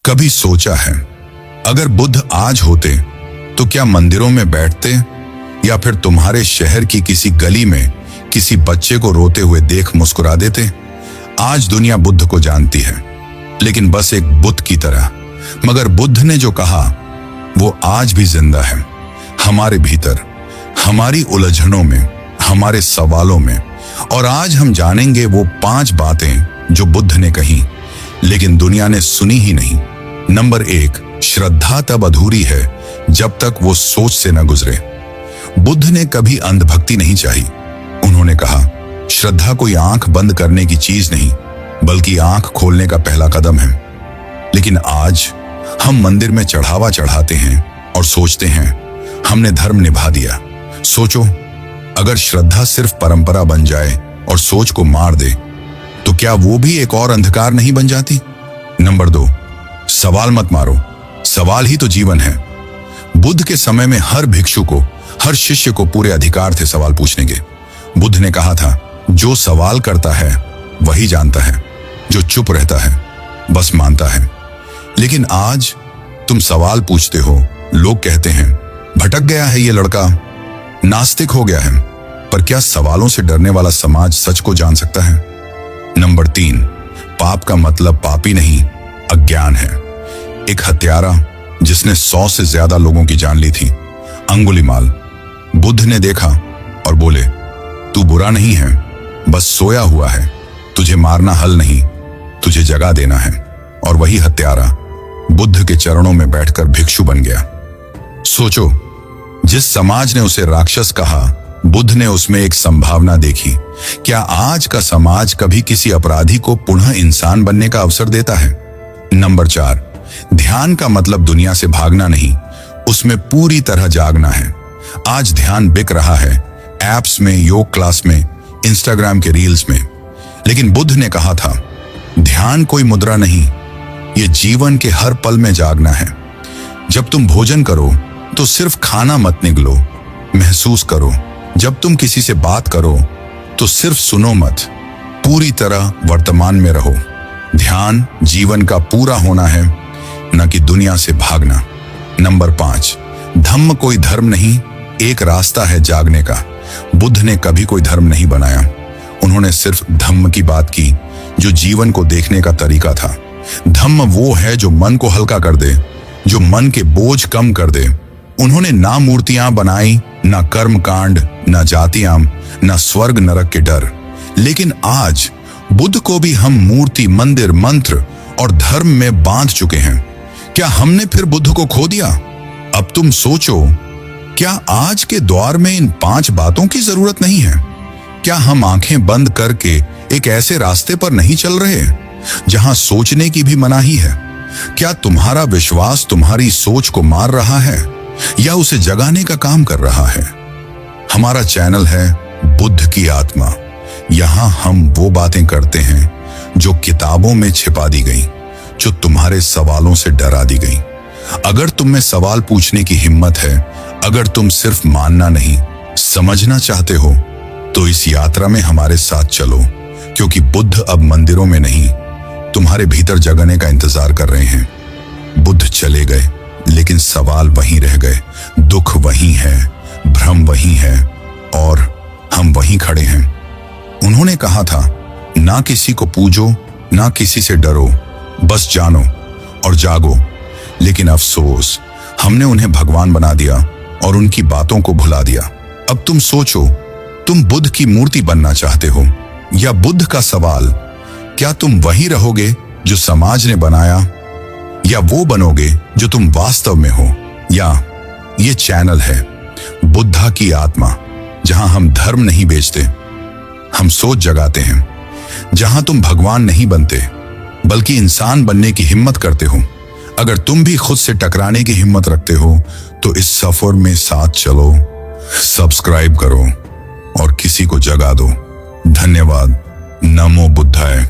कभी सोचा है अगर बुद्ध आज होते तो क्या मंदिरों में बैठते या फिर तुम्हारे शहर की किसी गली में किसी बच्चे को रोते हुए देख मुस्कुरा देते? आज दुनिया बुद्ध को जानती है, लेकिन बस एक बुत की तरह। मगर बुद्ध ने जो कहा वो आज भी जिंदा है, हमारे भीतर, हमारी उलझनों में, हमारे सवालों में। और आज हम जानेंगे वो 5 बातें जो बुद्ध ने कही लेकिन दुनिया ने सुनी ही नहीं। नंबर 1, श्रद्धा तब अधूरी है जब तक वो सोच से न गुजरे। बुद्ध ने कभी अंधभक्ति नहीं चाही। उन्होंने कहा, श्रद्धा कोई आंख बंद करने की चीज नहीं, बल्कि आंख खोलने का पहला कदम है। लेकिन आज हम मंदिर में चढ़ावा चढ़ाते हैं और सोचते हैं हमने धर्म निभा दिया। सोचो, अगर श्रद्धा सिर्फ परंपरा बन जाए और सोच को मार दे तो क्या वो भी एक और अंधकार नहीं बन जाती? नंबर 2, सवाल मत मारो, सवाल ही तो जीवन है। बुद्ध के समय में हर भिक्षु को, हर शिष्य को पूरे अधिकार थे सवाल पूछने के। बुद्ध ने कहा था, जो सवाल करता है वही जानता है, जो चुप रहता है बस मानता है। लेकिन आज तुम सवाल पूछते हो, लोग कहते हैं भटक गया है ये लड़का, नास्तिक हो गया है। पर क्या सवालों से डरने वाला समाज सच को जान सकता है? नंबर 3, पाप का मतलब पापी नहीं, अज्ञान है। एक हत्यारा जिसने 100 से ज्यादा लोगों की जान ली थी, अंगुलीमाल। बुद्ध ने देखा और बोले, तू बुरा नहीं है, बस सोया हुआ है। तुझे मारना हल नहीं, तुझे जगा देना है। और वही हत्यारा बुद्ध के चरणों में बैठकर भिक्षु बन गया। सोचो, जिस समाज ने उसे राक्षस कहा, बुद्ध ने उसमें एक संभावना देखी। क्या आज का समाज कभी किसी अपराधी को पुनः इंसान बनने का अवसर देता है? नंबर 4, ध्यान का मतलब दुनिया से भागना नहीं, उसमें पूरी तरह जागना है। आज ध्यान बिक रहा है एप्स में, योग क्लास में, इंस्टाग्राम के रील्स में। लेकिन बुद्ध ने कहा था, ध्यान कोई मुद्रा नहीं, ये जीवन के हर पल में जागना है। जब तुम भोजन करो तो सिर्फ खाना मत निगलो, महसूस करो। जब तुम किसी से बात करो तो सिर्फ सुनो मत, पूरी तरह वर्तमान में रहो। ध्यान जीवन का पूरा होना है, न कि दुनिया से भागना। नंबर 5, धम्म कोई धर्म नहीं, एक रास्ता है जागने का। बुद्ध ने कभी कोई धर्म नहीं बनाया, उन्होंने सिर्फ धम्म की बात की, जो जीवन को देखने का तरीका था। धम्म वो है जो मन को हल्का कर दे, जो मन के बोझ कम कर दे। उन्होंने ना मूर्तियां बनाई, ना कर्म कांड, ना जातियां, ना स्वर्ग नरक के डर। लेकिन आज बुद्ध को भी हम मूर्ति, मंदिर, मंत्र और धर्म में बांध चुके हैं। क्या हमने फिर बुद्ध को खो दिया? अब तुम सोचो, क्या आज के दौर में इन 5 बातों की जरूरत नहीं है? क्या हम आंखें बंद करके एक ऐसे रास्ते पर नहीं चल रहे जहां सोचने की भी मनाही है? क्या तुम्हारा विश्वास तुम्हारी सोच को मार रहा है या उसे जगाने का काम कर रहा है? हमारा चैनल है बुद्ध की आत्मा। यहां हम वो बातें करते हैं जो किताबों में छिपा दी गई, जो तुम्हारे सवालों से डरा दी गई। अगर तुम में सवाल पूछने की हिम्मत है, अगर तुम सिर्फ मानना नहीं समझना चाहते हो, तो इस यात्रा में हमारे साथ चलो, क्योंकि बुद्ध अब मंदिरों में नहीं, तुम्हारे भीतर जगने का इंतजार कर रहे हैं। बुद्ध चले गए, लेकिन सवाल वहीं रह गए, दुख वहीं है, भ्रम वहीं है, और हम वहीं खड़े हैं। उन्होंने कहा था, ना किसी को पूजो, ना किसी से डरो, बस जानो और जागो। लेकिन अफसोस, हमने उन्हें भगवान बना दिया और उनकी बातों को भुला दिया। अब तुम सोचो, तुम बुद्ध की मूर्ति बनना चाहते हो या बुद्ध का सवाल? क्या तुम वही रहोगे जो समाज ने बनाया, या वो बनोगे जो तुम वास्तव में हो? या ये चैनल है बुद्धा की आत्मा, जहां हम धर्म नहीं बेचते, हम सोच जगाते हैं, जहां तुम भगवान नहीं बनते बल्कि इंसान बनने की हिम्मत करते हो। अगर तुम भी खुद से टकराने की हिम्मत रखते हो तो इस सफर में साथ चलो, सब्सक्राइब करो और किसी को जगा दो। धन्यवाद। नमो बुद्धाय।